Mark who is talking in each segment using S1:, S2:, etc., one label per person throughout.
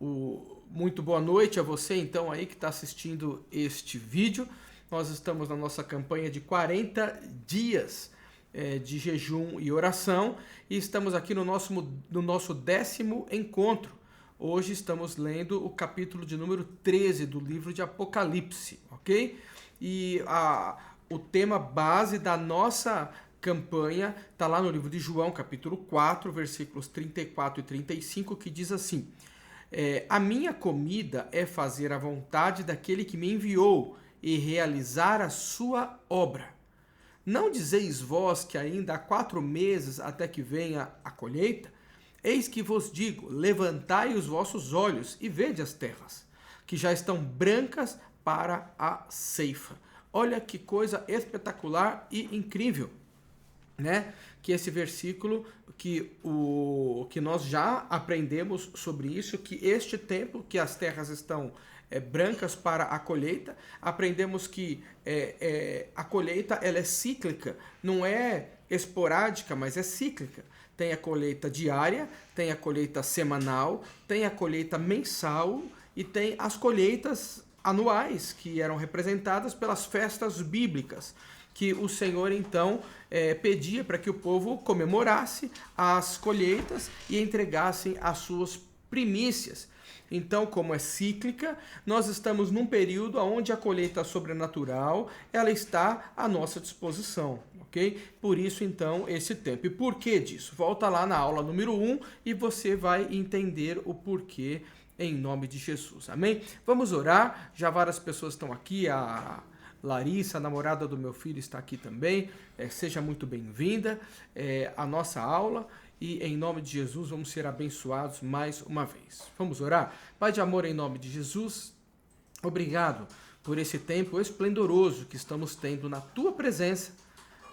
S1: Muito boa noite a você então aí que está assistindo este vídeo. Nós estamos na nossa campanha de 40 dias de jejum e oração e estamos aqui no nosso 10º encontro. Hoje estamos lendo o capítulo de número 13 do livro de Apocalipse, ok? E o tema base da nossa campanha está lá no livro de João, capítulo 4, versículos 34 e 35, que diz assim: a minha comida é fazer a vontade daquele que me enviou e realizar a sua obra. Não dizeis vós que ainda há 4 meses até que venha a colheita? Eis que vos digo, levantai os vossos olhos e vede as terras, que já estão brancas para a ceifa. Olha que coisa espetacular e incrível, né? Que esse versículo, que nós já aprendemos sobre isso, que este tempo que as terras estão brancas para a colheita, aprendemos que a colheita ela é cíclica, não é esporádica, mas é cíclica. Tem a colheita diária, tem a colheita semanal, tem a colheita mensal e tem as colheitas anuais, que eram representadas pelas festas bíblicas, que o Senhor então pedia para que o povo comemorasse as colheitas e entregassem as suas primícias. Então, como é cíclica, nós estamos num período onde a colheita sobrenatural ela está à nossa disposição, ok? Por isso, então, esse tempo. E por que disso? Volta lá na aula número 1 e você vai entender o porquê em nome de Jesus, amém? Vamos orar, já várias pessoas estão aqui, a Larissa, a namorada do meu filho, está aqui também, seja muito bem-vinda à nossa aula. E em nome de Jesus vamos ser abençoados mais uma vez. Vamos orar? Pai de amor, em nome de Jesus, obrigado por esse tempo esplendoroso que estamos tendo na Tua presença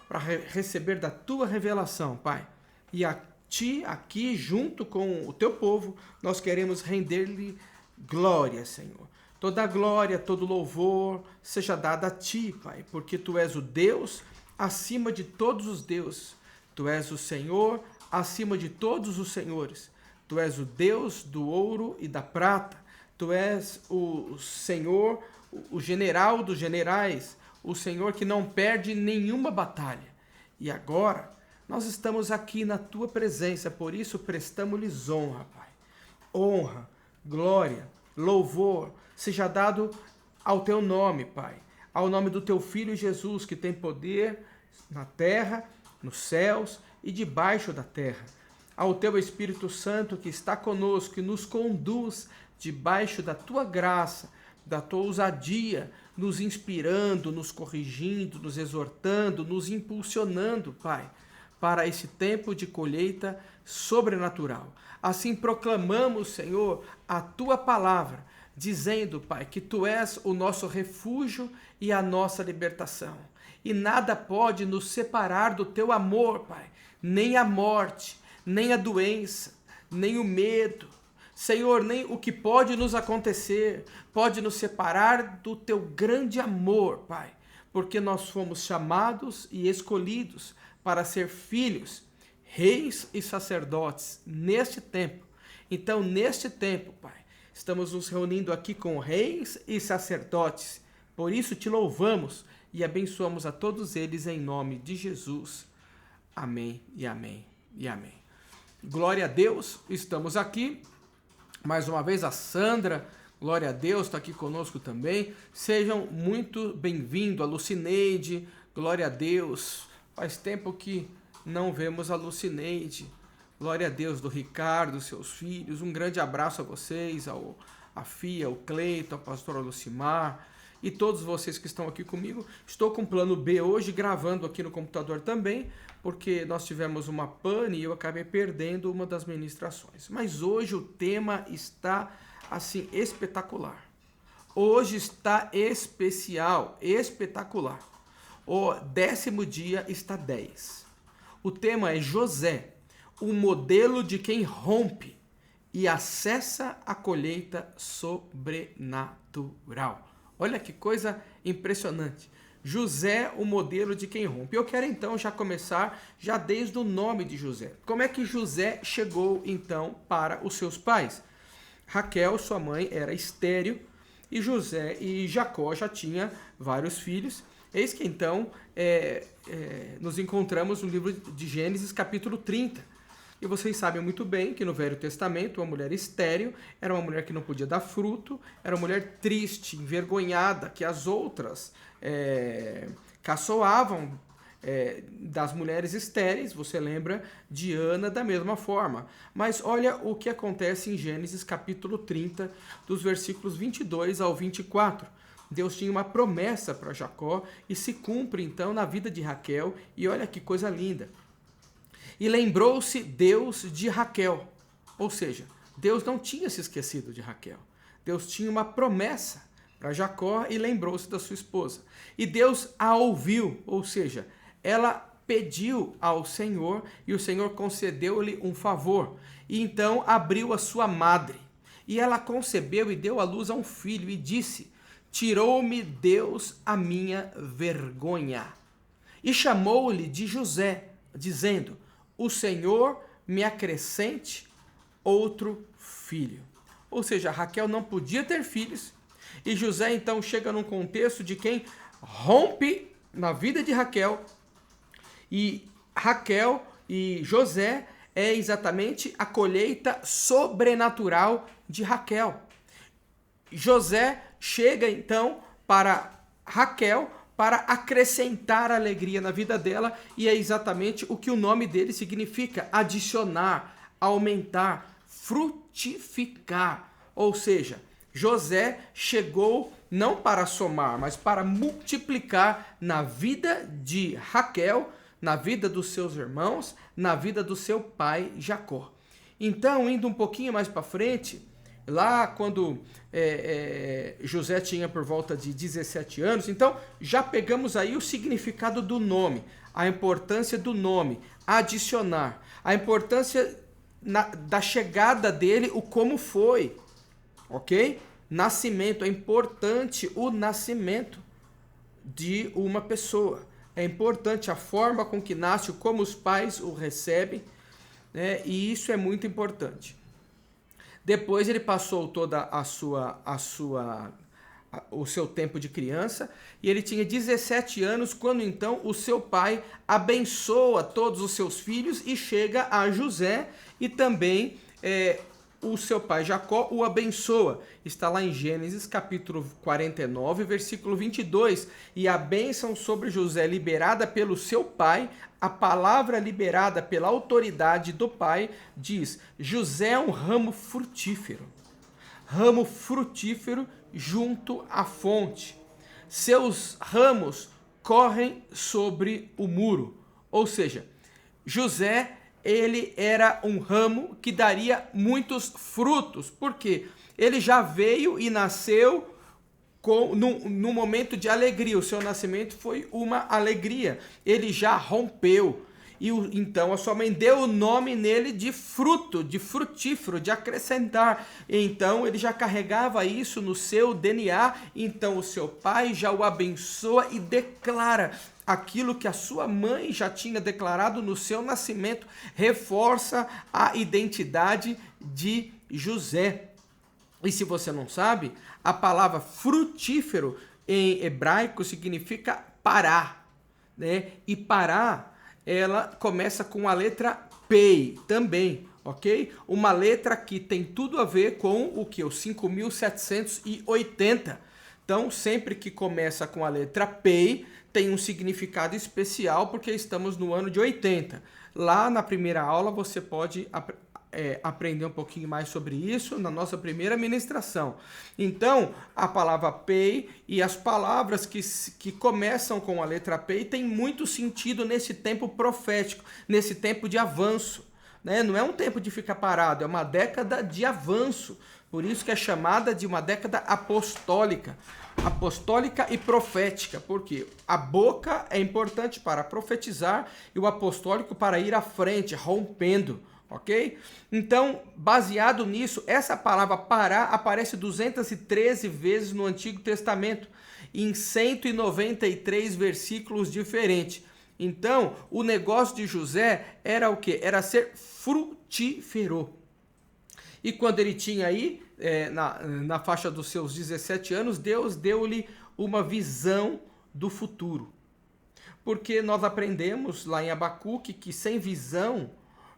S1: para receber da Tua revelação, Pai. E a Ti, aqui, junto com o Teu povo, nós queremos render-lhe glória, Senhor. Toda glória, todo louvor seja dado a Ti, Pai, porque Tu és o Deus acima de todos os deuses. Tu és o Senhor acima de todos os senhores. Tu és o Deus do ouro e da prata. Tu és o Senhor, o general dos generais, o Senhor que não perde nenhuma batalha. E agora, nós estamos aqui na Tua presença, por isso prestamos-lhes honra, Pai. Honra, glória, louvor, seja dado ao Teu nome, Pai. Ao nome do Teu Filho Jesus, que tem poder na terra, nos céus e debaixo da terra. Ao Teu Espírito Santo que está conosco e nos conduz debaixo da Tua graça, da Tua ousadia, nos inspirando, nos corrigindo, nos exortando, nos impulsionando, Pai, para esse tempo de colheita sobrenatural. Assim proclamamos, Senhor, a Tua palavra, dizendo, Pai, que Tu és o nosso refúgio e a nossa libertação. E nada pode nos separar do Teu amor, Pai, nem a morte, nem a doença, nem o medo. Senhor, nem o que pode nos acontecer pode nos separar do Teu grande amor, Pai, porque nós fomos chamados e escolhidos para ser filhos, reis e sacerdotes neste tempo. Então, neste tempo, Pai, estamos nos reunindo aqui com reis e sacerdotes. Por isso te louvamos e abençoamos a todos eles em nome de Jesus. Amém e amém e amém. Glória a Deus, estamos aqui. Mais uma vez a Sandra, glória a Deus, está aqui conosco também. Sejam muito bem-vindos, a Lucineide, glória a Deus. Faz tempo que não vemos a Lucineide. Glória a Deus, do Ricardo, seus filhos. Um grande abraço a vocês, a Fia, ao Cleito, a pastora Lucimar e todos vocês que estão aqui comigo. Estou com plano B hoje, gravando aqui no computador também, porque nós tivemos uma pane e eu acabei perdendo uma das ministrações. Mas hoje o tema está, assim, espetacular. Hoje está especial, espetacular. O 10º dia está 10. O tema é José, o modelo de quem rompe e acessa a colheita sobrenatural. Olha que coisa impressionante. José, o modelo de quem rompe. Eu quero então já começar já desde o nome de José. Como é que José chegou então para os seus pais? Raquel, sua mãe, era estéril, e Jacó já tinha vários filhos. Eis que então nos encontramos no livro de Gênesis, capítulo 30. E vocês sabem muito bem que no Velho Testamento, uma mulher estéril era uma mulher que não podia dar fruto, era uma mulher triste, envergonhada, que as outras caçoavam das mulheres estéreis. Você lembra de Ana da mesma forma. Mas olha o que acontece em Gênesis capítulo 30, dos versículos 22 ao 24. Deus tinha uma promessa para Jacó e se cumpre então na vida de Raquel, e olha que coisa linda. E lembrou-se Deus de Raquel, ou seja, Deus não tinha se esquecido de Raquel. Deus tinha uma promessa para Jacó e lembrou-se da sua esposa. E Deus a ouviu, ou seja, ela pediu ao Senhor e o Senhor concedeu-lhe um favor. E então abriu a sua madre. E ela concebeu e deu à luz a um filho e disse: tirou-me Deus a minha vergonha. E chamou-lhe de José, dizendo: o Senhor me acrescente outro filho. Ou seja, Raquel não podia ter filhos, e José então chega num contexto de quem rompe na vida de Raquel, e Raquel e José é exatamente a colheita sobrenatural de Raquel. José chega então para Raquel para acrescentar alegria na vida dela, e é exatamente o que o nome dele significa: adicionar, aumentar, frutificar. Ou seja, José chegou não para somar, mas para multiplicar na vida de Raquel, na vida dos seus irmãos, na vida do seu pai Jacó. Então, indo um pouquinho mais para frente, lá quando José tinha por volta de 17 anos, então já pegamos aí o significado do nome, a importância do nome, adicionar, a importância da chegada dele, o como foi, ok? Nascimento, é importante o nascimento de uma pessoa, é importante a forma com que nasce, como os pais o recebem, né? E isso é muito importante. Depois ele passou toda o seu tempo de criança, e ele tinha 17 anos quando então o seu pai abençoa todos os seus filhos e chega a José, e também o seu pai Jacó o abençoa. Está lá em Gênesis capítulo 49, versículo 22, e a bênção sobre José liberada pelo seu pai, a palavra liberada pela autoridade do pai, diz: José é um ramo frutífero junto à fonte. Seus ramos correm sobre o muro. Ou seja, José, ele era um ramo que daria muitos frutos, porque ele já veio e nasceu num momento de alegria. O seu nascimento foi uma alegria. Ele já rompeu. E então a sua mãe deu o nome nele de fruto, de frutífero, de acrescentar. Então ele já carregava isso no seu DNA. Então o seu pai já o abençoa e declara aquilo que a sua mãe já tinha declarado no seu nascimento, reforça a identidade de José. E se você não sabe, a palavra frutífero em hebraico significa parar, né? E parar, ela começa com a letra Pei também, ok? Uma letra que tem tudo a ver com o que? O 5.780. Então, sempre que começa com a letra Pei, tem um significado especial, porque estamos no ano de 80. Lá na primeira aula você pode aprender um pouquinho mais sobre isso na nossa primeira ministração. Então, a palavra Pei e as palavras que começam com a letra Pei têm muito sentido nesse tempo profético, nesse tempo de avanço, né? Não é um tempo de ficar parado, é uma década de avanço. Por isso que é chamada de uma década apostólica e profética, porque a boca é importante para profetizar e o apostólico para ir à frente, rompendo, ok? Então, baseado nisso, essa palavra parar aparece 213 vezes no Antigo Testamento, em 193 versículos diferentes. Então, o negócio de José era o quê? Era ser frutífero. E quando ele tinha aí na faixa dos seus 17 anos, Deus deu-lhe uma visão do futuro. Porque nós aprendemos lá em Abacuque que sem visão,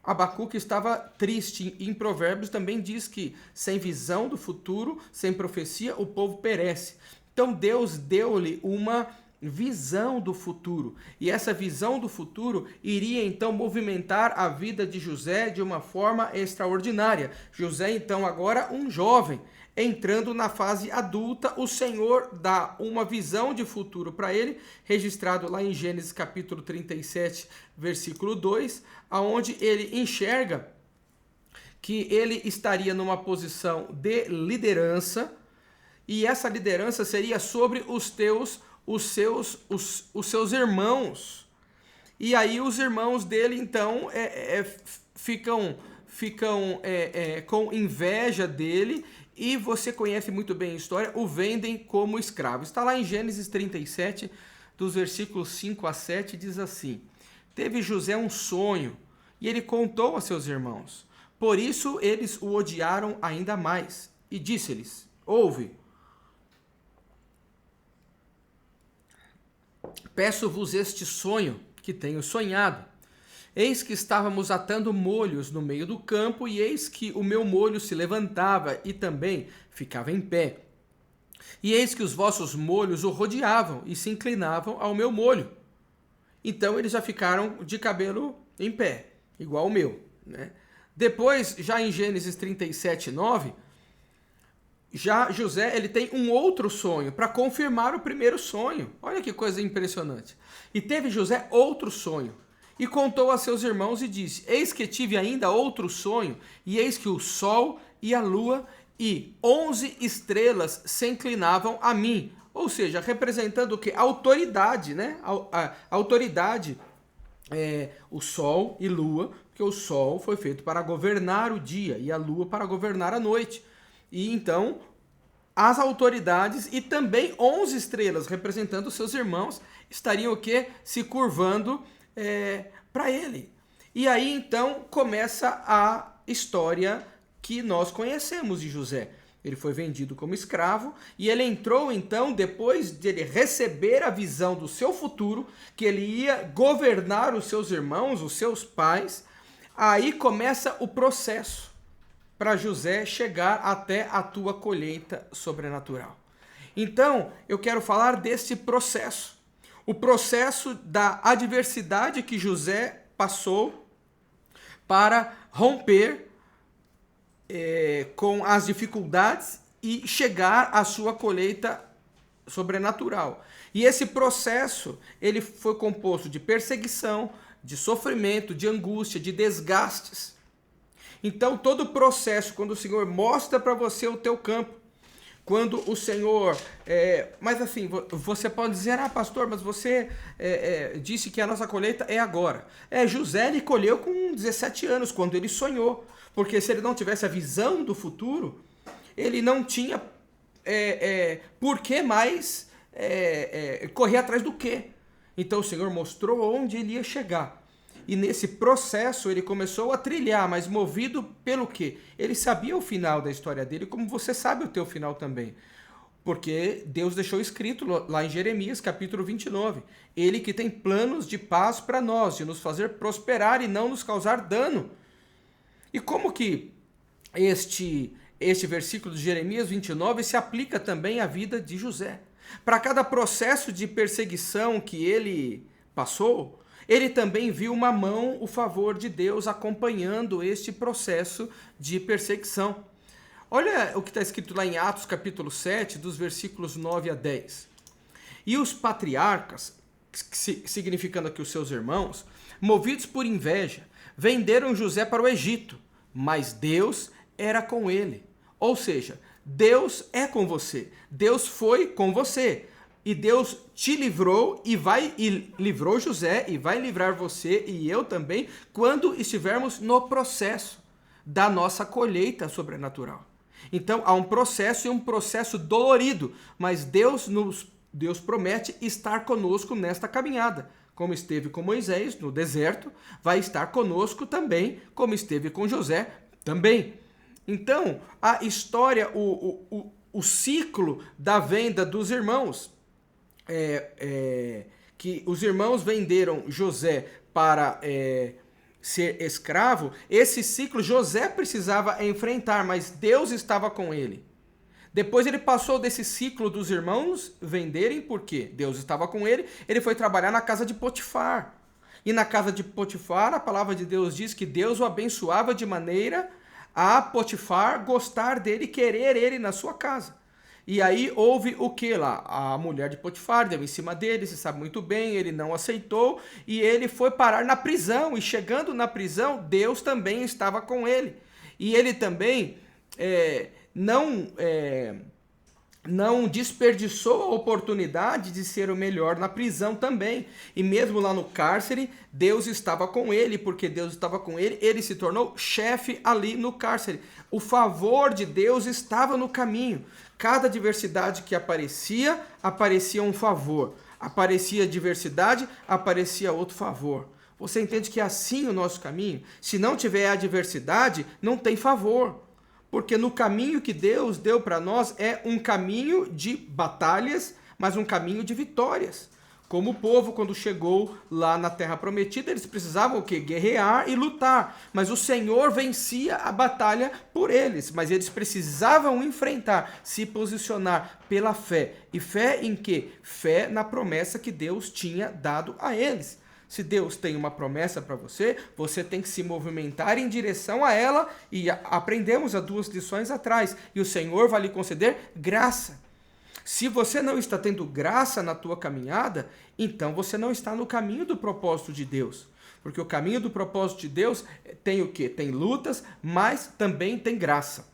S1: Abacuque estava triste. Em Provérbios também diz que sem visão do futuro, sem profecia, o povo perece. Então Deus deu-lhe uma visão do futuro. E essa visão do futuro iria então movimentar a vida de José de uma forma extraordinária. José então agora um jovem, entrando na fase adulta, o Senhor dá uma visão de futuro para ele, registrado lá em Gênesis capítulo 37, versículo 2, aonde ele enxerga que ele estaria numa posição de liderança, e essa liderança seria sobre os seus irmãos. E aí os irmãos dele então ficam com inveja dele, e você conhece muito bem a história, o vendem como escravo. Está lá em Gênesis 37, dos versículos 5 a 7, diz assim: Teve José um sonho, e ele contou a seus irmãos. Por isso eles o odiaram ainda mais. E disse-lhes: Ouve, peço-vos este sonho que tenho sonhado. Eis que estávamos atando molhos no meio do campo, e eis que o meu molho se levantava e também ficava em pé. E eis que os vossos molhos o rodeavam e se inclinavam ao meu molho. Então eles já ficaram de cabelo em pé, igual o meu, né? Depois, já em Gênesis 37, 9, já José ele tem um outro sonho para confirmar o primeiro sonho. Olha que coisa impressionante. E teve José outro sonho, e contou a seus irmãos e disse: Eis que tive ainda outro sonho, e eis que o sol e a lua e 11 estrelas se inclinavam a mim. Ou seja, representando o que? A autoridade, né? A autoridade, o sol e lua, porque o sol foi feito para governar o dia e a lua para governar a noite. E então as autoridades e também 11 estrelas, representando os seus irmãos, estariam o quê? Se curvando para ele. E aí então começa a história que nós conhecemos de José. Ele foi vendido como escravo e ele entrou então, depois de ele receber a visão do seu futuro, que ele ia governar os seus irmãos, os seus pais. Aí começa o processo para José chegar até a tua colheita sobrenatural. Então, eu quero falar desse processo. O processo da adversidade que José passou para romper com as dificuldades e chegar à sua colheita sobrenatural. E esse processo, ele foi composto de perseguição, de sofrimento, de angústia, de desgastes. Então, todo o processo, quando o Senhor mostra para você o teu campo, quando o Senhor... mas assim, você pode dizer: pastor, mas você disse que a nossa colheita é agora. José, ele colheu com 17 anos, quando ele sonhou. Porque se ele não tivesse a visão do futuro, ele não tinha por que mais correr atrás do quê? Então o Senhor mostrou onde ele ia chegar. E nesse processo ele começou a trilhar, mas movido pelo quê? Ele sabia o final da história dele, como você sabe o teu final também. Porque Deus deixou escrito lá em Jeremias, capítulo 29. Ele que tem planos de paz para nós, de nos fazer prosperar e não nos causar dano. E como que este versículo de Jeremias 29 se aplica também à vida de José? Para cada processo de perseguição que ele passou, ele também viu uma mão, o favor de Deus acompanhando este processo de perseguição. Olha o que está escrito lá em Atos capítulo 7, dos versículos 9 a 10. E os patriarcas, significando aqui os seus irmãos, movidos por inveja, venderam José para o Egito, mas Deus era com ele. Ou seja, Deus é com você. Deus foi com você. E Deus te livrou e livrou José e vai livrar você e eu também quando estivermos no processo da nossa colheita sobrenatural. Então há um processo e um processo dolorido, mas Deus promete estar conosco nesta caminhada. Como esteve com Moisés no deserto, vai estar conosco também, como esteve com José também. Então, a história, o ciclo da venda dos irmãos, que os irmãos venderam José para ser escravo, esse ciclo José precisava enfrentar, mas Deus estava com ele. Depois ele passou desse ciclo dos irmãos venderem, porque Deus estava com ele, ele foi trabalhar na casa de Potifar. E na casa de Potifar, a palavra de Deus diz que Deus o abençoava de maneira a Potifar gostar dele, querer ele na sua casa. E aí houve o que lá? A mulher de Potifar deu em cima dele, se sabe muito bem, ele não aceitou e ele foi parar na prisão. E chegando na prisão, Deus também estava com ele. E ele também não desperdiçou a oportunidade de ser o melhor na prisão também. E mesmo lá no cárcere, Deus estava com ele, porque Deus estava com ele, ele se tornou chefe ali no cárcere. O favor de Deus estava no caminho. Cada adversidade que aparecia, aparecia um favor. Aparecia adversidade, aparecia outro favor. Você entende que é assim o nosso caminho? Se não tiver adversidade, não tem favor. Porque no caminho que Deus deu para nós é um caminho de batalhas, mas um caminho de vitórias. Como o povo, quando chegou lá na Terra Prometida, eles precisavam o quê? Guerrear e lutar. Mas o Senhor vencia a batalha por eles. Mas eles precisavam enfrentar, se posicionar pela fé. E fé em quê? Fé na promessa que Deus tinha dado a eles. Se Deus tem uma promessa para você, você tem que se movimentar em direção a ela, e aprendemos há 2 lições atrás, e o Senhor vai lhe conceder graça. Se você não está tendo graça na tua caminhada, então você não está no caminho do propósito de Deus. Porque o caminho do propósito de Deus tem o quê? Tem lutas, mas também tem graça.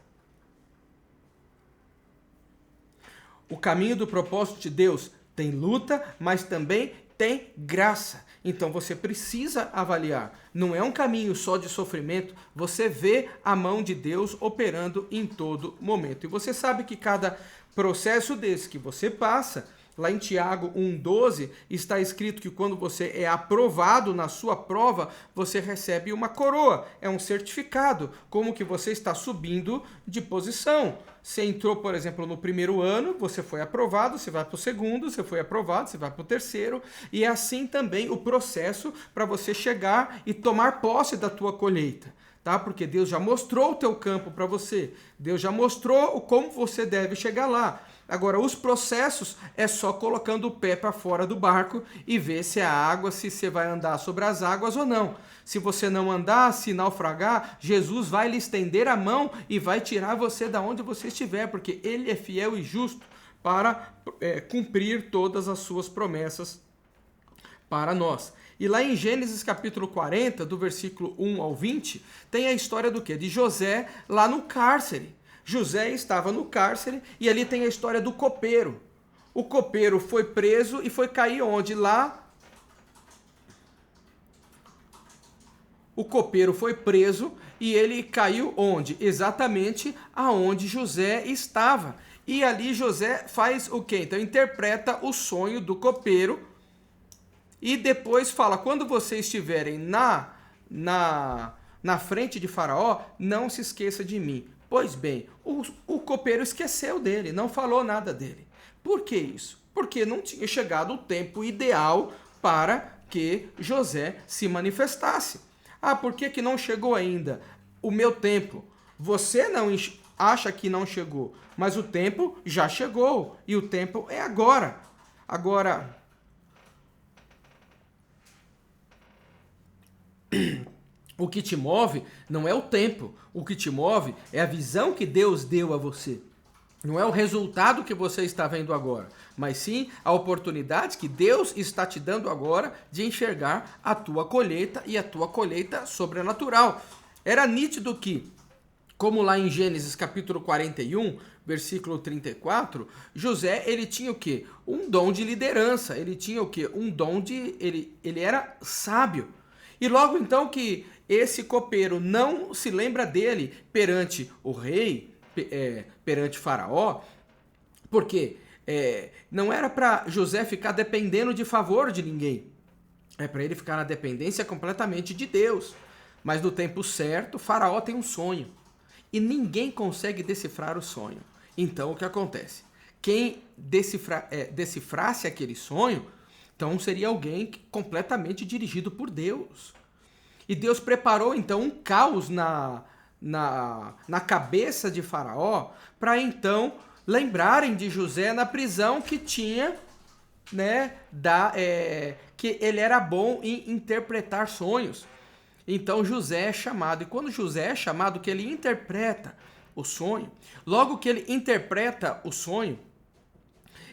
S1: O caminho do propósito de Deus tem luta, mas também tem graça. Então você precisa avaliar. Não é um caminho só de sofrimento, você vê a mão de Deus operando em todo momento. E você sabe que cada processo desse que você passa, lá em Tiago 1,12, está escrito que quando você é aprovado na sua prova, você recebe uma coroa, é um certificado, como que você está subindo de posição. Você entrou, por exemplo, no primeiro ano, você foi aprovado, você vai para o segundo, você foi aprovado, você vai para o terceiro, e é assim também o processo para você chegar e tomar posse da tua colheita. Tá? Porque Deus já mostrou o teu campo para você, Deus já mostrou como você deve chegar lá. Agora, os processos é só colocando o pé para fora do barco e ver se a água, se você vai andar sobre as águas ou não. Se você não andar, se naufragar, Jesus vai lhe estender a mão e vai tirar você da onde você estiver, porque Ele é fiel e justo para cumprir todas as suas promessas para nós. E lá em Gênesis capítulo 40, do versículo 1 ao 20, tem a história do quê? De José lá no cárcere. José estava no cárcere e ali tem a história do copeiro. O copeiro foi preso e foi cair onde? Lá. O copeiro foi preso e ele caiu onde? Exatamente aonde José estava. E ali José faz o quê? Então interpreta o sonho do copeiro e depois fala, quando vocês estiverem na frente de Faraó, não se esqueça de mim. Pois bem, o copeiro esqueceu dele, não falou nada dele. Por que isso? Porque não tinha chegado o tempo ideal para que José se manifestasse. Ah, por que não chegou ainda? O meu tempo. Você não acha que não chegou, mas o tempo já chegou e o tempo é agora. Agora, o que te move não é o tempo, o que te move é a visão que Deus deu a você. Não é o resultado que você está vendo agora, mas sim a oportunidade que Deus está te dando agora de enxergar a tua colheita e a tua colheita sobrenatural. Era nítido que, como lá em Gênesis capítulo 41, versículo 34, José, ele tinha o quê? Um dom de liderança, ele tinha o quê? Um dom de... Ele era sábio. E logo então que esse copeiro não se lembra dele perante o rei, perante Faraó, porque não era para José ficar dependendo de favor de ninguém, é para ele ficar na dependência completamente de Deus. Mas no tempo certo, Faraó tem um sonho. e ninguém consegue decifrar o sonho. Então, o que acontece? Quem decifrasse aquele sonho, então seria alguém completamente dirigido por Deus. E Deus preparou, então, um caos na cabeça de Faraó, para então lembrarem de José na prisão que tinha, né, que ele era bom em interpretar sonhos. Então José é chamado, e quando José é chamado, que ele interpreta o sonho, logo que ele interpreta o sonho,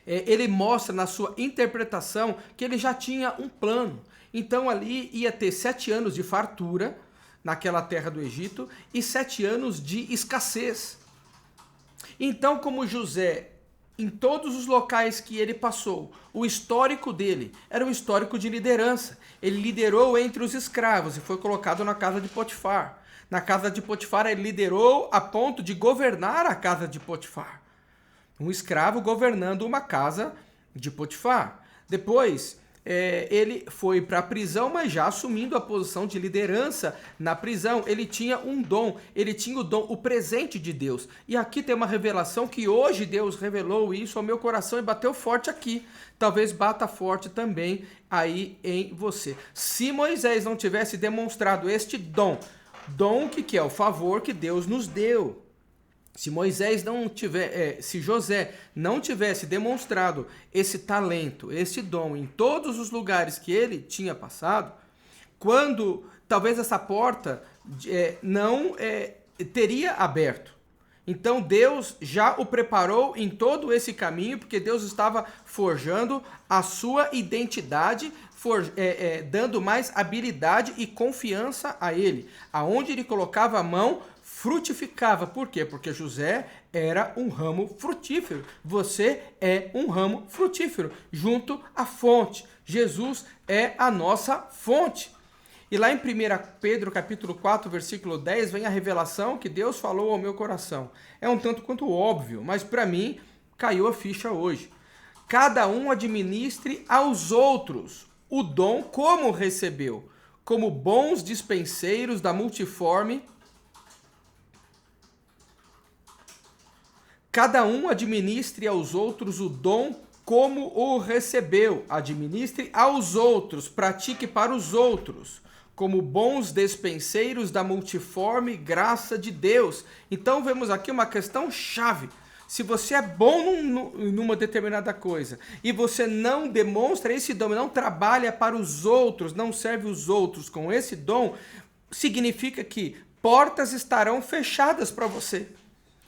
S1: ele mostra na sua interpretação que ele já tinha um plano. Então ali ia ter 7 anos de fartura naquela terra do Egito e 7 anos de escassez. Então, como José, em todos os locais que ele passou, o histórico dele era um histórico de liderança. Ele liderou entre os escravos e foi colocado na casa de Potifar. Na casa de Potifar, ele liderou a ponto de governar a casa de Potifar. Um escravo governando uma casa de Potifar. Depois, ele foi para a prisão, mas já assumindo a posição de liderança na prisão. Ele tinha um dom, ele tinha o dom, o presente de Deus. E aqui tem uma revelação que hoje Deus revelou isso ao meu coração e bateu forte aqui. Talvez bata forte também aí em você. Se Moisés não tivesse demonstrado este dom que é o favor que Deus nos deu, se se José não tivesse demonstrado esse talento, esse dom em todos os lugares que ele tinha passado, talvez essa porta não teria aberto. Então Deus já o preparou em todo esse caminho, porque Deus estava forjando a sua identidade, dando mais habilidade e confiança a ele. Aonde ele colocava a mão, frutificava. Por quê? Porque José era um ramo frutífero. Você é um ramo frutífero, junto à fonte. Jesus é a nossa fonte. E lá em 1 Pedro capítulo 4, versículo 10, vem a revelação que Deus falou ao meu coração. É um tanto quanto óbvio, mas para mim caiu a ficha hoje. Cada um administre aos outros o dom como recebeu, como bons dispenseiros da multiforme. Cada um administre aos outros o dom como o recebeu. Administre aos outros, pratique para os outros, como bons despenseiros da multiforme graça de Deus. Então vemos aqui uma questão chave. Se você é bom numa determinada coisa e você não demonstra esse dom, não trabalha para os outros, não serve os outros com esse dom, significa que portas estarão fechadas para você.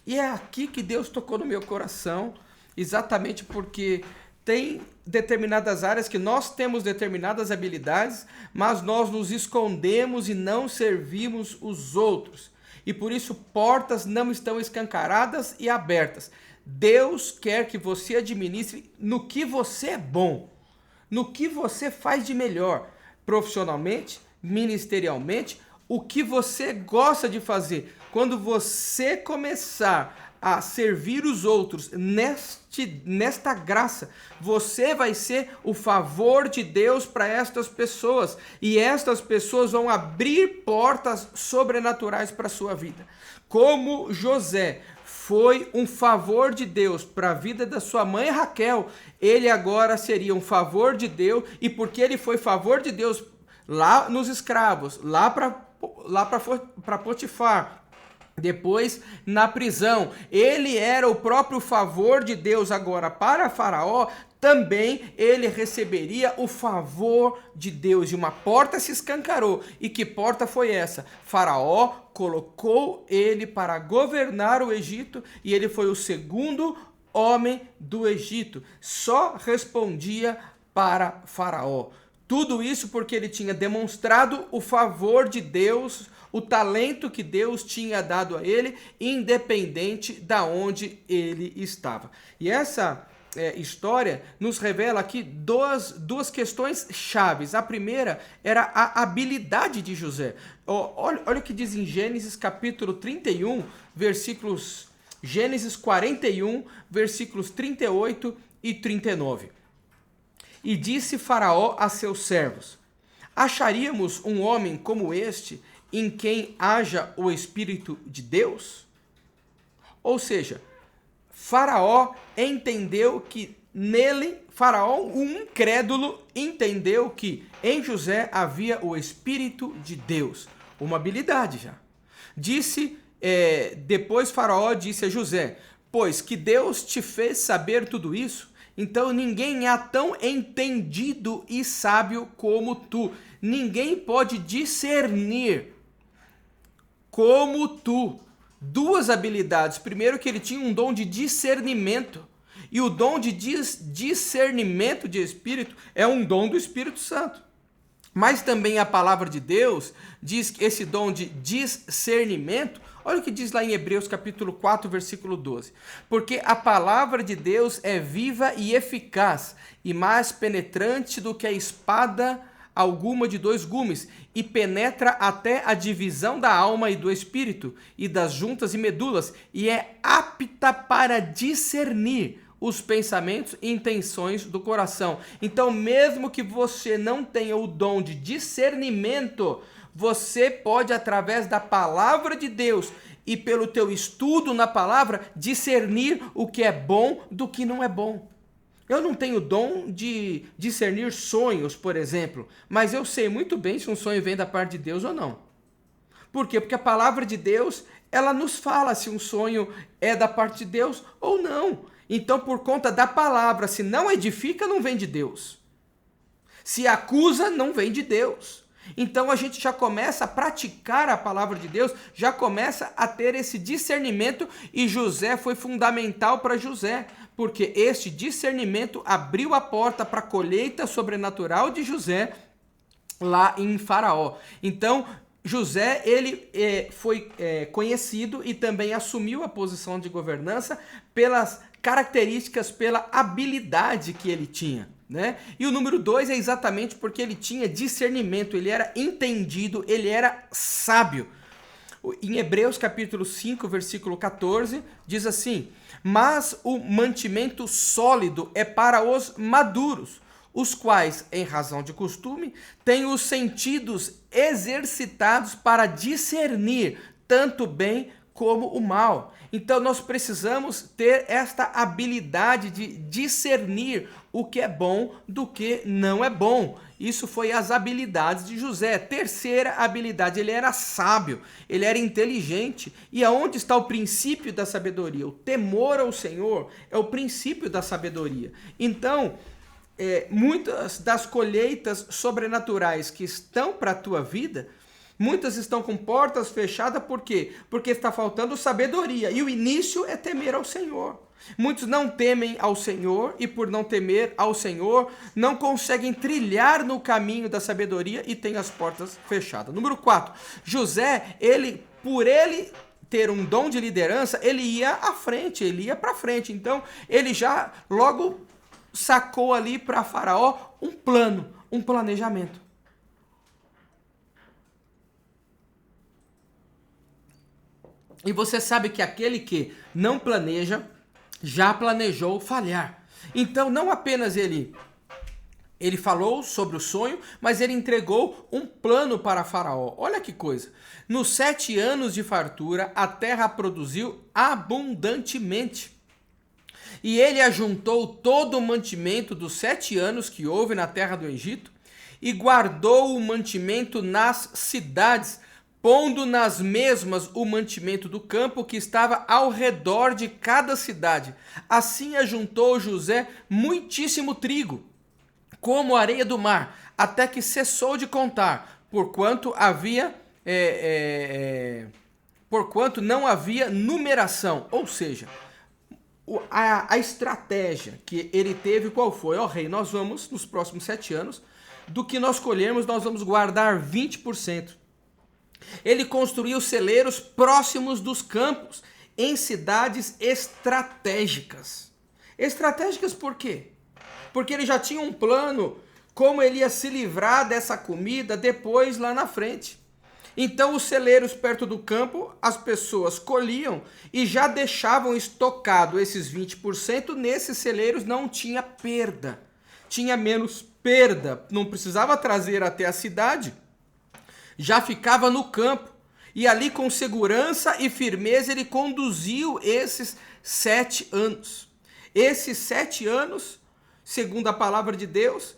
S1: E é aqui que Deus tocou no meu coração, exatamente porque tem determinadas áreas que nós temos determinadas habilidades, mas nós nos escondemos e não servimos os outros. E por isso portas não estão escancaradas e abertas. Deus quer que você administre no que você é bom, no que você faz de melhor, profissionalmente, ministerialmente, o que você gosta de fazer. Quando você começar a servir os outros nesta graça, você vai ser o favor de Deus para estas pessoas, e estas pessoas vão abrir portas sobrenaturais para a sua vida. Como José foi um favor de Deus para a vida da sua mãe Raquel, ele agora seria um favor de Deus, e porque ele foi favor de Deus lá nos escravos, lá para Potifar, depois na prisão, ele era o próprio favor de Deus agora para Faraó. Também ele receberia o favor de Deus, e uma porta se escancarou. E que porta foi essa? Faraó colocou ele para governar o Egito, e ele foi o segundo homem do Egito. Só respondia para Faraó. Tudo isso porque ele tinha demonstrado o favor de Deus, o talento que Deus tinha dado a ele, independente da onde ele estava. E essa história nos revela aqui duas questões chaves. A primeira era a habilidade de José. Olha o que diz em Gênesis capítulo 31, Gênesis 41, versículos 38 e 39. E disse Faraó a seus servos: acharíamos um homem como este, em quem haja o Espírito de Deus? Ou seja, Faraó entendeu que nele, Faraó, um incrédulo, entendeu que em José havia o Espírito de Deus, uma habilidade já. Depois Faraó disse a José, pois que Deus te fez saber tudo isso, então ninguém é tão entendido e sábio como tu. Ninguém pode discernir como tu. Duas habilidades. Primeiro, que ele tinha um dom de discernimento. E o dom de discernimento de espírito é um dom do Espírito Santo. Mas também a palavra de Deus diz que esse dom de discernimento, olha o que diz lá em Hebreus capítulo 4, versículo 12. Porque a palavra de Deus é viva e eficaz, e mais penetrante do que a espada alguma de 2 gumes, e penetra até a divisão da alma e do espírito, e das juntas e medulas, e é apta para discernir os pensamentos e intenções do coração. Então, mesmo que você não tenha o dom de discernimento, você pode, através da palavra de Deus e pelo teu estudo na palavra, discernir o que é bom do que não é bom. Eu não tenho dom de discernir sonhos, por exemplo, mas eu sei muito bem se um sonho vem da parte de Deus ou não. Por quê? Porque a palavra de Deus, ela nos fala se um sonho é da parte de Deus ou não. Então, por conta da palavra, se não edifica, não vem de Deus. Se acusa, não vem de Deus. Então a gente já começa a praticar a palavra de Deus, já começa a ter esse discernimento, e José foi fundamental para José, porque este discernimento abriu a porta para a colheita sobrenatural de José lá em Faraó. Então José, ele foi conhecido e também assumiu a posição de governança pelas características, pela habilidade que ele tinha, né? E o número 2 é exatamente porque ele tinha discernimento, ele era entendido, ele era sábio. Em Hebreus capítulo 5, versículo 14, diz assim: mas o mantimento sólido é para os maduros, os quais, em razão de costume, têm os sentidos exercitados para discernir tanto o bem como o mal. Então nós precisamos ter esta habilidade de discernir o que é bom do que não é bom. Isso foi as habilidades de José. Terceira habilidade, ele era sábio, ele era inteligente. E aonde está o princípio da sabedoria? O temor ao Senhor é o princípio da sabedoria. Então, muitas das colheitas sobrenaturais que estão para a tua vida, muitas estão com portas fechadas, por quê? Porque está faltando sabedoria, e o início é temer ao Senhor. Muitos não temem ao Senhor, e por não temer ao Senhor, não conseguem trilhar no caminho da sabedoria e têm as portas fechadas. Número 4, José, por ele ter um dom de liderança, ele ia à frente, ele ia para frente. Então, ele já logo sacou ali para Faraó um plano, um planejamento. E você sabe que aquele que não planeja, já planejou falhar. Então, não apenas ele falou sobre o sonho, mas ele entregou um plano para Faraó. Olha que coisa. Nos 7 anos de fartura, a terra produziu abundantemente. E ele ajuntou todo o mantimento dos 7 anos que houve na terra do Egito, e guardou o mantimento nas cidades, pondo nas mesmas o mantimento do campo que estava ao redor de cada cidade. Assim ajuntou José muitíssimo trigo, como a areia do mar, até que cessou de contar, porquanto não havia numeração. Ou seja, a estratégia que ele teve, qual foi? Ó rei, nós vamos, nos próximos 7 anos, do que nós colhermos, nós vamos guardar 20%. Ele construiu celeiros próximos dos campos, em cidades estratégicas. Estratégicas por quê? Porque ele já tinha um plano como ele ia se livrar dessa comida depois lá na frente. Então os celeiros perto do campo, as pessoas colhiam e já deixavam estocado esses 20%, nesses celeiros não tinha perda. Tinha menos perda, não precisava trazer até a cidade, já ficava no campo. E ali com segurança e firmeza ele conduziu esses 7 anos. Esses 7 anos, segundo a palavra de Deus,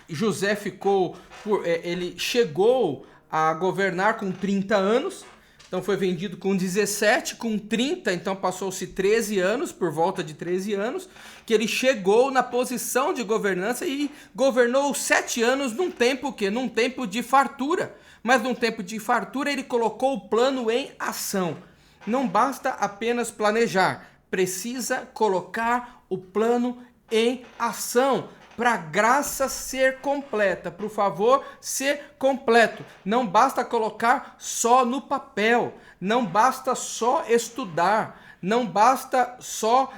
S1: José ficou, ele chegou a governar com 30 anos, então foi vendido com 17, com 30, então passou-se 13 anos, por volta de 13 anos, que ele chegou na posição de governança e governou 7 anos num tempo Num tempo de fartura. Mas num tempo de fartura ele colocou o plano em ação. Não basta apenas planejar, precisa colocar o plano em ação para a graça ser completa, para o favor ser completo. Não basta colocar só no papel, não basta só estudar, não basta só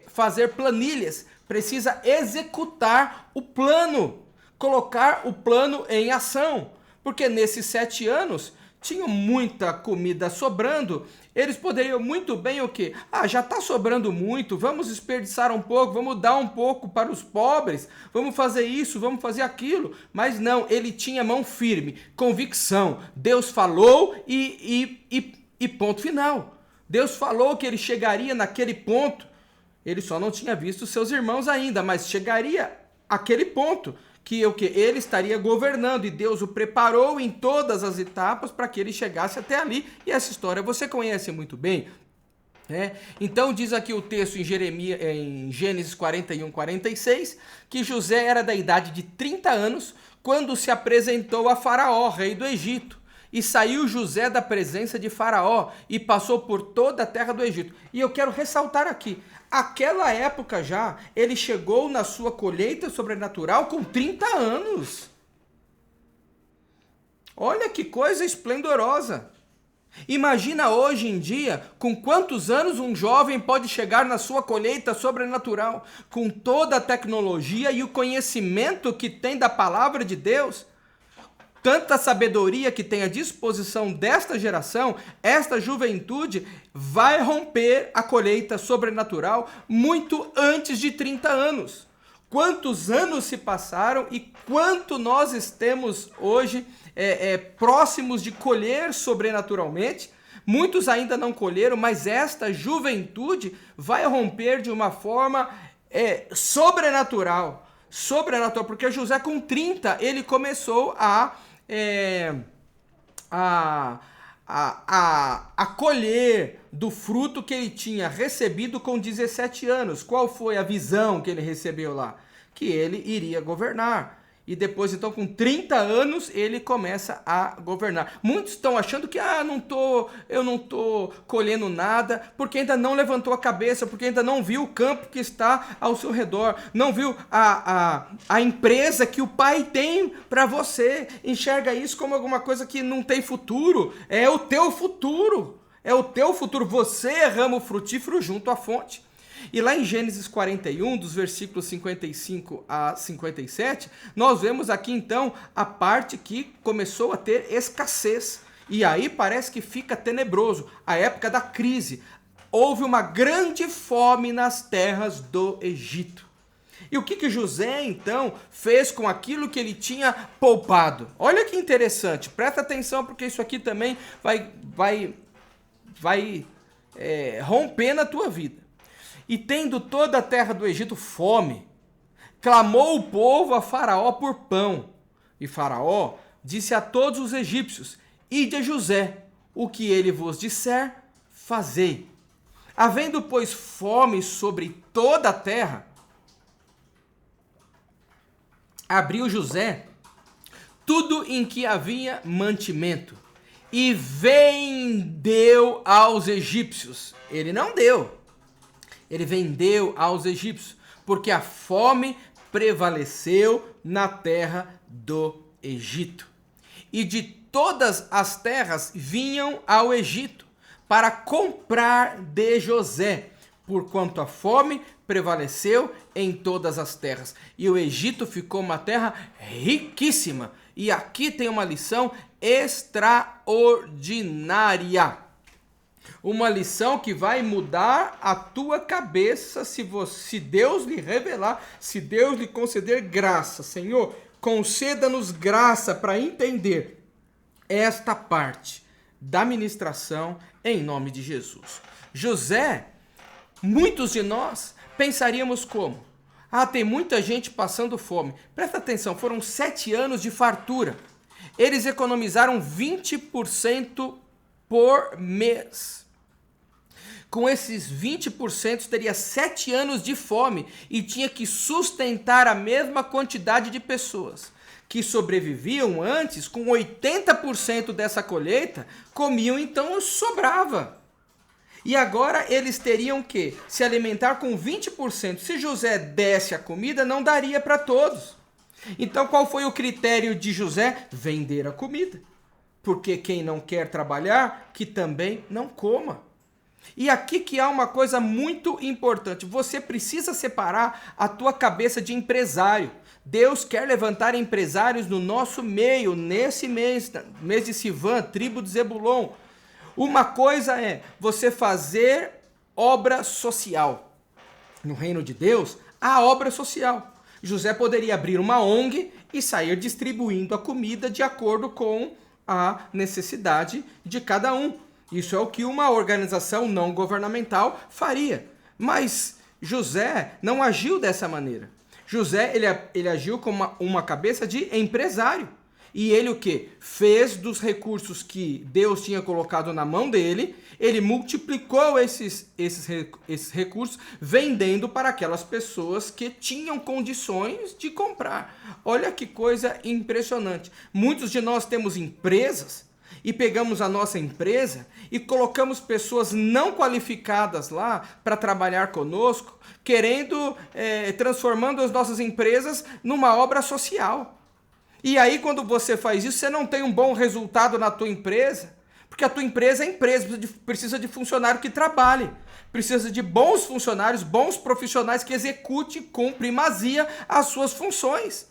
S1: fazer planilhas, precisa executar o plano, colocar o plano em ação, porque nesses 7 anos tinham muita comida sobrando, eles poderiam muito bem o quê? Já está sobrando muito, vamos desperdiçar um pouco, vamos dar um pouco para os pobres, vamos fazer isso, vamos fazer aquilo. Mas não, ele tinha mão firme, convicção. Deus falou e ponto final. Deus falou que ele chegaria naquele ponto. Ele só não tinha visto seus irmãos ainda, mas chegaria àquele ponto. Que ele estaria governando e Deus o preparou em todas as etapas para que ele chegasse até ali. E essa história você conhece muito bem. Então diz aqui o texto em Gênesis 41, 46, que José era da idade de 30 anos quando se apresentou a Faraó, rei do Egito. E saiu José da presença de Faraó e passou por toda a terra do Egito. E eu quero ressaltar aqui, aquela época já, ele chegou na sua colheita sobrenatural com 30 anos. Olha que coisa esplendorosa. Imagina hoje em dia, com quantos anos um jovem pode chegar na sua colheita sobrenatural, com toda a tecnologia e o conhecimento que tem da palavra de Deus. Tanta sabedoria que tem à disposição desta geração, esta juventude vai romper a colheita sobrenatural muito antes de 30 anos. Quantos anos se passaram e quanto nós estamos hoje próximos de colher sobrenaturalmente? Muitos ainda não colheram, mas esta juventude vai romper de uma forma sobrenatural, porque José com 30, ele começou a colher do fruto que ele tinha recebido com 17 anos. Qual foi a visão que ele recebeu lá? Que ele iria governar. E depois, então, com 30 anos, ele começa a governar. Muitos estão achando que eu não estou colhendo nada, porque ainda não levantou a cabeça, porque ainda não viu o campo que está ao seu redor, não viu a empresa que o pai tem para você. Enxerga isso como alguma coisa que não tem futuro. É o teu futuro. É o teu futuro. Você é ramo frutífero junto à fonte. E lá em Gênesis 41, dos versículos 55 a 57, nós vemos aqui então a parte que começou a ter escassez. E aí parece que fica tenebroso, a época da crise. Houve uma grande fome nas terras do Egito. E o que José então fez com aquilo que ele tinha poupado? Olha que interessante, presta atenção porque isso aqui também vai romper na tua vida. E tendo toda a terra do Egito fome, clamou o povo a Faraó por pão. E Faraó disse a todos os egípcios: ide a José, o que ele vos disser, fazei. Havendo, pois, fome sobre toda a terra, abriu José tudo em que havia mantimento e vendeu aos egípcios. Ele não deu. Ele vendeu aos egípcios, porque a fome prevaleceu na terra do Egito. E de todas as terras vinham ao Egito para comprar de José, porquanto a fome prevaleceu em todas as terras. E o Egito ficou uma terra riquíssima. E aqui tem uma lição extraordinária. Uma lição que vai mudar a tua cabeça se Deus lhe revelar, se Deus lhe conceder graça. Senhor, conceda-nos graça para entender esta parte da ministração em nome de Jesus. José, muitos de nós pensaríamos como? Tem muita gente passando fome. Presta atenção, foram 7 anos de fartura. Eles economizaram 20% por mês. Com esses 20%, teria 7 anos de fome e tinha que sustentar a mesma quantidade de pessoas que sobreviviam antes com 80% dessa colheita, comiam, então sobrava. E agora eles teriam que se alimentar com 20%. Se José desse a comida, não daria para todos. Então qual foi o critério de José? Vender a comida. Porque quem não quer trabalhar, que também não coma. E aqui que há uma coisa muito importante. Você precisa separar a tua cabeça de empresário. Deus quer levantar empresários no nosso meio, nesse mês de Sivan, tribo de Zebulon. Uma coisa é você fazer obra social. No reino de Deus, há obra social. José poderia abrir uma ONG e sair distribuindo a comida de acordo com a necessidade de cada um. Isso é o que uma organização não governamental faria. Mas José não agiu dessa maneira. José, ele agiu como uma cabeça de empresário. E ele o quê? Fez dos recursos que Deus tinha colocado na mão dele, ele multiplicou esses recursos, vendendo para aquelas pessoas que tinham condições de comprar. Olha que coisa impressionante. Muitos de nós temos empresas e pegamos a nossa empresa e colocamos pessoas não qualificadas lá para trabalhar conosco, transformando as nossas empresas numa obra social. E aí, quando você faz isso, você não tem um bom resultado na tua empresa, porque a tua empresa é empresa, precisa de funcionário que trabalhe, precisa de bons funcionários, bons profissionais que executem com primazia as suas funções.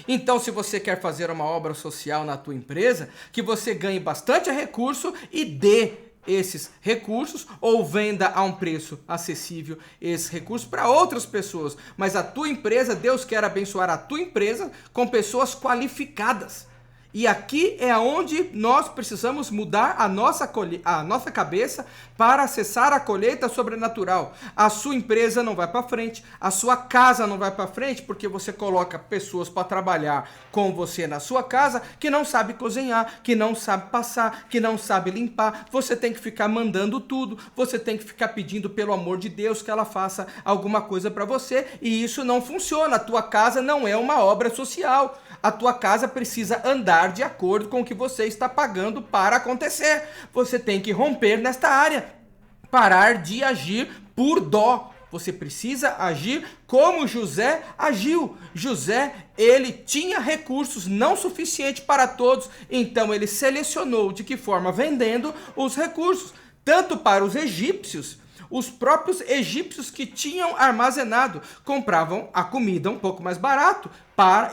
S1: Então, se você quer fazer uma obra social na tua empresa, que você ganhe bastante recurso e dê esses recursos ou venda a um preço acessível esses recursos para outras pessoas. Mas a tua empresa, Deus quer abençoar a tua empresa com pessoas qualificadas. E aqui é onde nós precisamos mudar a nossa cabeça para acessar a colheita sobrenatural. A sua empresa não vai para frente, a sua casa não vai para frente, porque você coloca pessoas para trabalhar com você na sua casa que não sabe cozinhar, que não sabe passar, que não sabe limpar. Você tem que ficar mandando tudo, você tem que ficar pedindo pelo amor de Deus que ela faça alguma coisa para você, e isso não funciona. A tua casa não é uma obra social. A tua casa precisa andar de acordo com o que você está pagando para acontecer. Você tem que romper nesta área. Parar de agir por dó. Você precisa agir como José agiu. José, ele tinha recursos não suficientes para todos, então ele selecionou de que forma? Vendendo os recursos, tanto para os egípcios. Os próprios egípcios que tinham armazenado compravam a comida um pouco mais barato,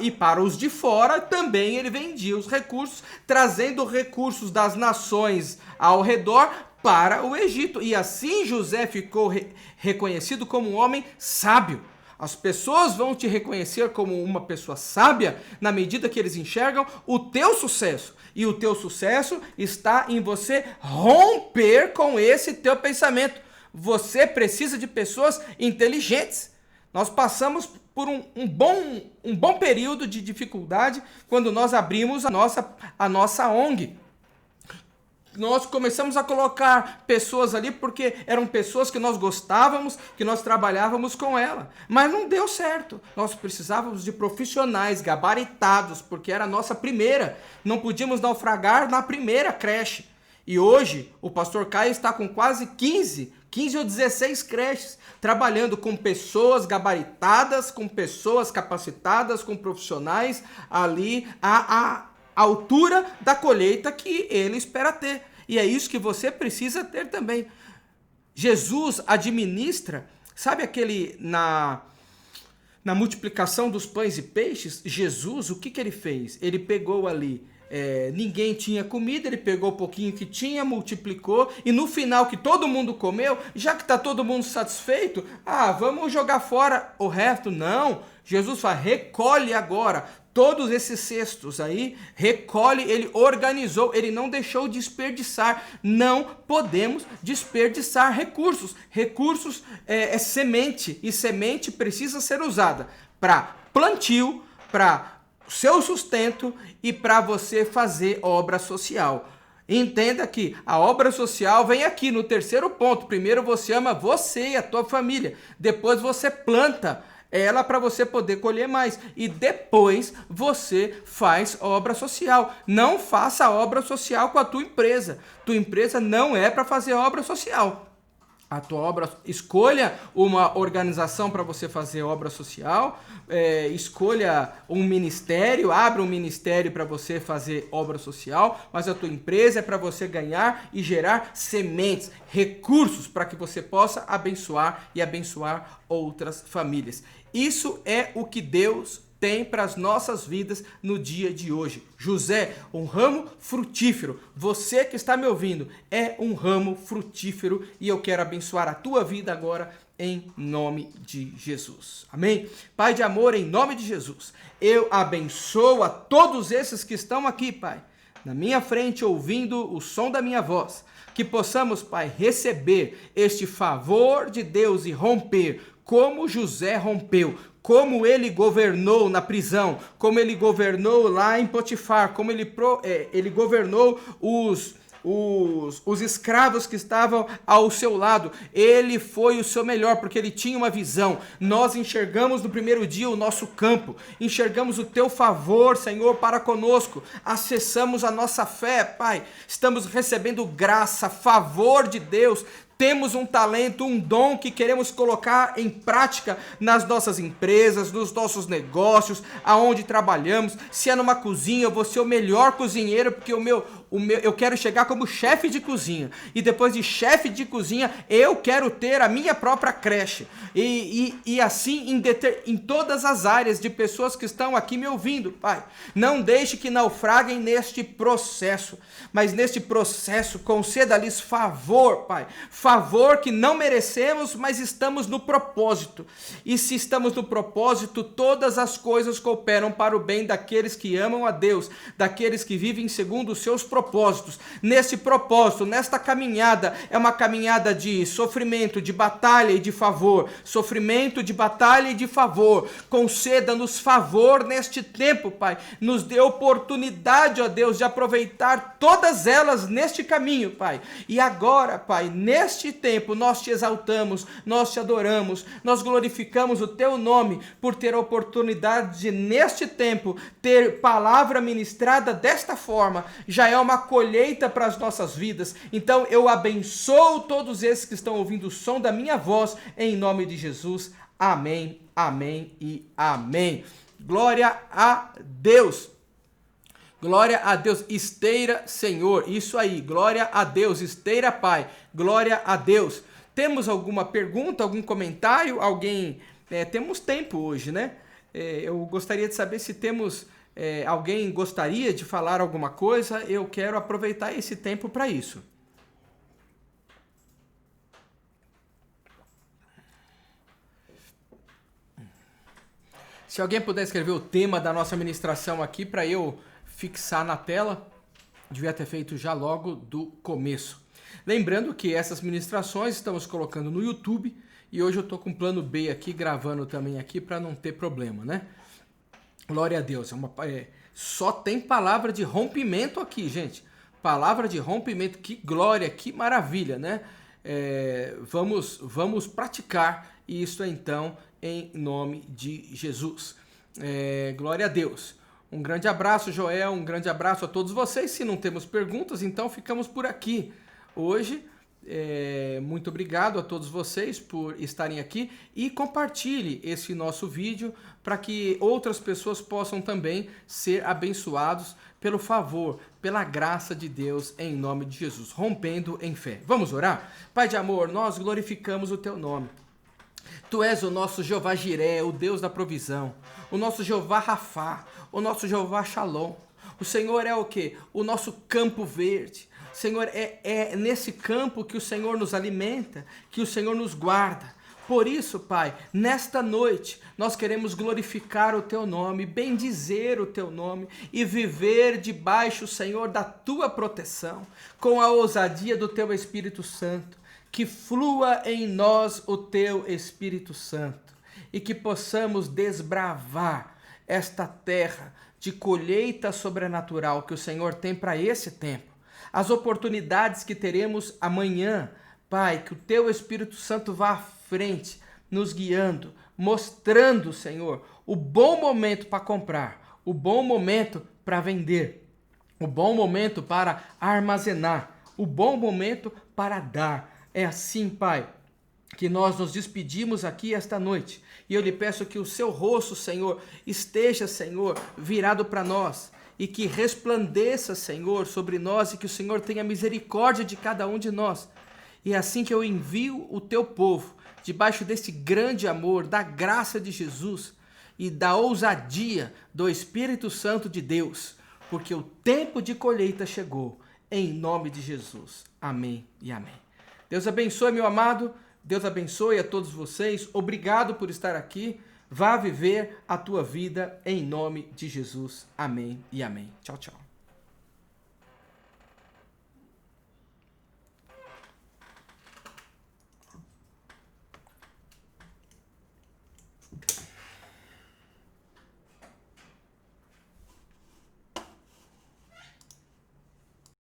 S1: e para os de fora também ele vendia os recursos, trazendo recursos das nações ao redor para o Egito. E assim José ficou reconhecido como um homem sábio. As pessoas vão te reconhecer como uma pessoa sábia na medida que eles enxergam o teu sucesso. E o teu sucesso está em você romper com esse teu pensamento. Você precisa de pessoas inteligentes. Nós passamos por um bom período de dificuldade quando nós abrimos a nossa ONG. Nós começamos a colocar pessoas ali porque eram pessoas que nós gostávamos, que nós trabalhávamos com ela. Mas não deu certo. Nós precisávamos de profissionais gabaritados, porque era a nossa primeira. Não podíamos naufragar na primeira creche. E hoje o pastor Caio está com quase 15 ou 16 creches, trabalhando com pessoas gabaritadas, com pessoas capacitadas, com profissionais ali à altura da colheita que ele espera ter. E é isso que você precisa ter também. Jesus administra, sabe aquele na multiplicação dos pães e peixes? Jesus, o que ele fez? Ele pegou ali ninguém tinha comida, ele pegou o pouquinho que tinha, multiplicou, e no final que todo mundo comeu, já que está todo mundo satisfeito, vamos jogar fora o resto. Não, Jesus fala, recolhe agora todos esses cestos aí, recolhe, ele organizou, ele não deixou desperdiçar. Não podemos desperdiçar recursos. Recursos é semente, e semente precisa ser usada para plantio, para seu sustento e para você fazer obra social. Entenda que a obra social vem aqui no terceiro ponto. Primeiro você ama você e a tua família. Depois você planta ela para você poder colher mais. E depois você faz obra social. Não faça obra social com a tua empresa. Tua empresa não é para fazer obra social. A tua obra, escolha uma organização para você fazer obra social, escolha um ministério, abra um ministério para você fazer obra social, mas a tua empresa é para você ganhar e gerar sementes, recursos para que você possa abençoar e abençoar outras famílias. Isso é o que Deus tem para as nossas vidas no dia de hoje. José, um ramo frutífero. Você que está me ouvindo é um ramo frutífero e eu quero abençoar a tua vida agora em nome de Jesus. Amém? Pai de amor, em nome de Jesus, eu abençoo a todos esses que estão aqui, Pai, na minha frente, ouvindo o som da minha voz, que possamos, Pai, receber este favor de Deus e romper como José rompeu, como ele governou na prisão, como ele governou lá em Potifar, como ele governou os escravos que estavam ao seu lado. Ele foi o seu melhor, porque ele tinha uma visão. Nós enxergamos no primeiro dia o nosso campo, enxergamos o teu favor, Senhor, para conosco, acessamos a nossa fé, Pai, estamos recebendo graça, favor de Deus. Temos um talento, um dom que queremos colocar em prática nas nossas empresas, nos nossos negócios, aonde trabalhamos. Se é numa cozinha, eu vou ser o melhor cozinheiro, porque eu quero chegar como chefe de cozinha. E depois de chefe de cozinha, eu quero ter a minha própria creche. E assim em todas as áreas de pessoas que estão aqui me ouvindo, Pai. Não deixe que naufraguem neste processo, mas neste processo conceda-lhes favor, Pai. Favor que não merecemos, mas estamos no propósito. E se estamos no propósito, todas as coisas cooperam para o bem daqueles que amam a Deus, daqueles que vivem segundo os seus propósitos. Nesse propósito, nesta caminhada, é uma caminhada de sofrimento, de batalha e de favor. Sofrimento, de batalha e de favor. Conceda-nos favor neste tempo, Pai. Nos dê oportunidade, ó Deus, de aproveitar todas elas neste caminho, Pai. E agora, Pai, neste tempo nós te exaltamos, nós te adoramos, nós glorificamos o teu nome por ter a oportunidade de, neste tempo, ter palavra ministrada desta forma. Já é uma colheita para as nossas vidas. Então eu abençoo todos esses que estão ouvindo o som da minha voz, em nome de Jesus. Amém, amém e amém. Glória a Deus. Glória a Deus, esteira Senhor, isso aí, glória a Deus, esteira Pai, glória a Deus. Temos alguma pergunta, algum comentário? Alguém, temos tempo hoje, né? Eu gostaria de saber se temos, alguém gostaria de falar alguma coisa. Eu quero aproveitar esse tempo para isso. Se alguém puder escrever o tema da nossa ministração aqui para eu fixar na tela, devia ter feito já logo do começo. Lembrando que essas ministrações estamos colocando no YouTube e hoje eu estou com plano B aqui, gravando também aqui para não ter problema, né? Glória a Deus. Só tem palavra de rompimento aqui, gente. Palavra de rompimento, que glória, que maravilha, né? Vamos praticar isso então em nome de Jesus. Glória a Deus. Um grande abraço, Joel, um grande abraço a todos vocês. Se não temos perguntas, então ficamos por aqui hoje. Muito obrigado a todos vocês por estarem aqui e compartilhe esse nosso vídeo para que outras pessoas possam também ser abençoados pelo favor, pela graça de Deus em nome de Jesus, rompendo em fé. Vamos orar? Pai de amor, nós glorificamos o teu nome. Tu és o nosso Jeová Jiré, o Deus da provisão, o nosso Jeová Rafá, o nosso Jeová Shalom, O Senhor é o quê? O nosso campo verde. Senhor, é nesse campo que o Senhor nos alimenta, que o Senhor nos guarda. Por isso, Pai, nesta noite, nós queremos glorificar o Teu nome, bendizer o Teu nome e viver debaixo, Senhor, da Tua proteção, com a ousadia do Teu Espírito Santo. Que flua em nós o Teu Espírito Santo e que possamos desbravar esta terra de colheita sobrenatural que o Senhor tem para esse tempo. As oportunidades que teremos amanhã, Pai, que o Teu Espírito Santo vá à frente, nos guiando, mostrando, Senhor, o bom momento para comprar, o bom momento para vender, o bom momento para armazenar, o bom momento para dar. É assim, Pai, que nós nos despedimos aqui esta noite. E eu lhe peço que o Seu rosto, Senhor, esteja, Senhor, virado para nós. E que resplandeça, Senhor, sobre nós. E que o Senhor tenha misericórdia de cada um de nós. E é assim que eu envio o Teu povo, debaixo desse grande amor, da graça de Jesus e da ousadia do Espírito Santo de Deus. Porque o tempo de colheita chegou. Em nome de Jesus. Amém e amém. Deus abençoe, meu amado. Deus abençoe a todos vocês. Obrigado por estar aqui. Vá viver a tua vida em nome de Jesus. Amém e amém. Tchau, tchau.